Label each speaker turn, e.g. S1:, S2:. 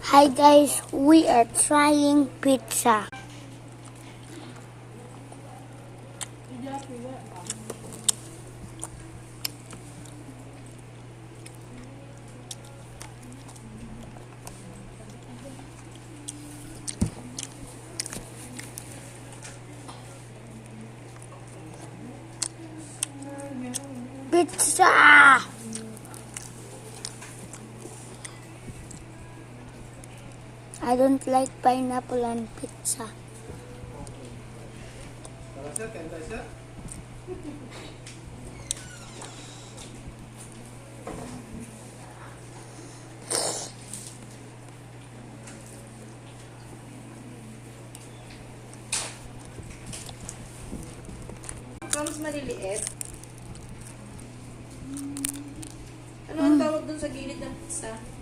S1: Hi guys, we are trying pizza. Pizza! I don't like pineapple on pizza.
S2: Crumbs maliliit. Ano ang tawag dun sa gilid ng pizza?